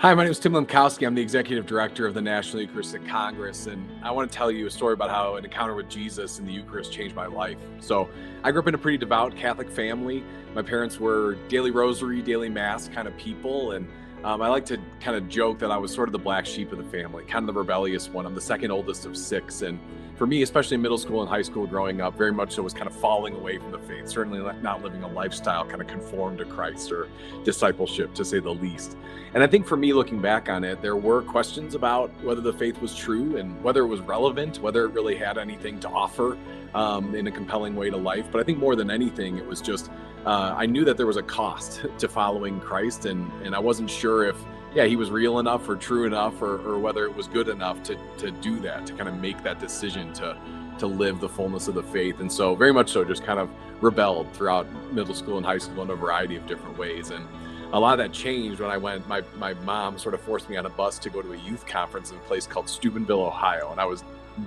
Hi, my name is Tim Glenkowski. I'm the Executive Director of the National Eucharistic Congress, and I want to tell you a story about how an encounter with Jesus in the Eucharist changed my life. So, I grew up in a pretty devout Catholic family. My parents were daily rosary, daily mass kind of people, and I like to kind of joke that I was sort of the black sheep of the family, kind of the rebellious one. I'm the second oldest of six, and for me, especially in middle school and high school growing up, very much so was kind of falling away from the faith, certainly not living a lifestyle kind of conformed to Christ or discipleship, to say the least. And I think for me, looking back on it, there were questions about whether the faith was true and whether it was relevant, whether it really had anything to offer in a compelling way to life. But I think more than anything, it was just, I knew that there was a cost to following Christ, and I wasn't sure if he was real enough or true enough or whether it was good enough to do that, to kind of make that decision to live the fullness of the faith. And so very much so just kind of rebelled throughout middle school and high school in a variety of different ways. And a lot of that changed when I went, my mom sort of forced me on a bus to go to a youth conference in a place called Steubenville, Ohio. And I was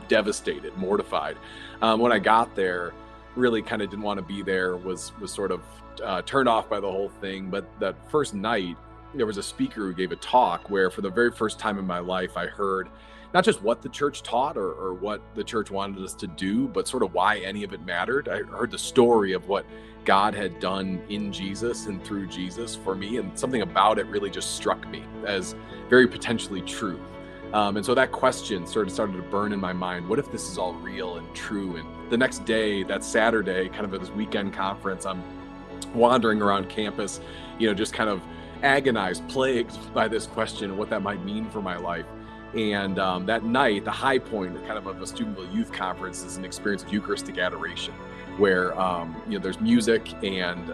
devastated, mortified. When I got there, really kind of didn't want to be there, was sort of turned off by the whole thing. But that first night, there was a speaker who gave a talk where for the very first time in my life, I heard not just what the church taught or what the church wanted us to do, but sort of why any of it mattered. I heard the story of what God had done in Jesus and through Jesus for me, and something about it really just struck me as very potentially true. And so that question started to burn in my mind. What if this is all real and true? And the next day, that Saturday, kind of at this weekend conference, I'm wandering around campus, just kind of agonized, plagued by this question and what that might mean for my life. And that night, the high point kind of a Steubenville Youth Conference is an experience of Eucharistic adoration, where there's music and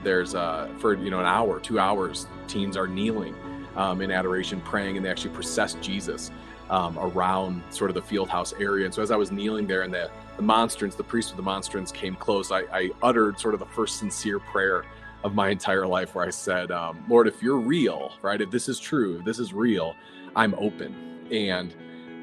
there's for an hour, 2 hours, teens are kneeling in adoration, praying, and they actually process Jesus around sort of the field house area. And so as I was kneeling there, and the monstrance, the priest of the monstrance came close, I uttered sort of the first sincere prayer of my entire life, where I said, Lord, if you're real, right, if this is true, if this is real, I'm open. And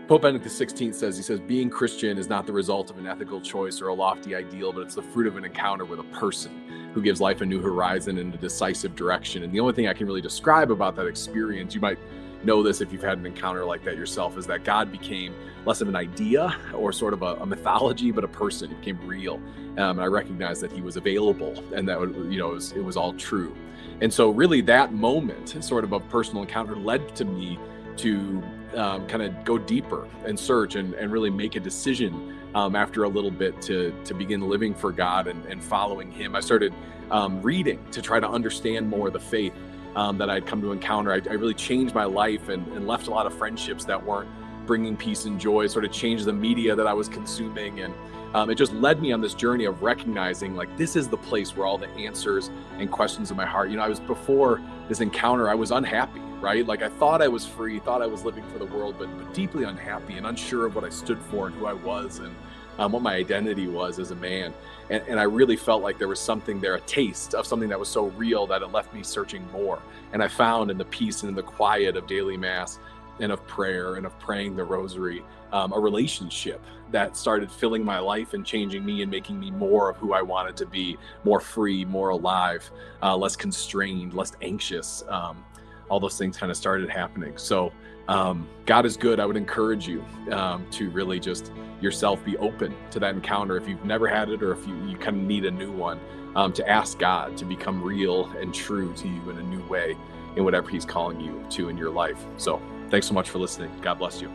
Pope Benedict XVI says, being Christian is not the result of an ethical choice or a lofty ideal, but it's the fruit of an encounter with a person who gives life a new horizon and a decisive direction. And the only thing I can really describe about that experience, you might know this if you've had an encounter like that yourself, is that God became less of an idea or sort of a mythology, but a person. He became real. And I recognized that he was available and that it was all true. And so really that moment sort of a personal encounter led to me to kind of go deeper and search and really make a decision after a little bit to begin living for God and following him. I started reading to try to understand more of the faith that I'd come to encounter. I really changed my life and left a lot of friendships that weren't bringing peace and joy, sort of changed the media that I was consuming. And it just led me on this journey of recognizing, like, this is the place where all the answers and questions in my heart, I was, before this encounter, I was unhappy, right? Like, I thought I was free, thought I was living for the world, but deeply unhappy and unsure of what I stood for and who I was and what my identity was as a man. And I really felt like there was something there, a taste of something that was so real that it left me searching more. And I found in the peace and in the quiet of daily mass and of prayer and of praying the rosary, a relationship that started filling my life and changing me and making me more of who I wanted to be, more free, more alive, less constrained, less anxious. All those things kind of started happening. So God is good. I would encourage you to really just yourself be open to that encounter. If you've never had it, or if you kind of need a new one, to ask God to become real and true to you in a new way in whatever he's calling you to in your life. So thanks so much for listening. God bless you.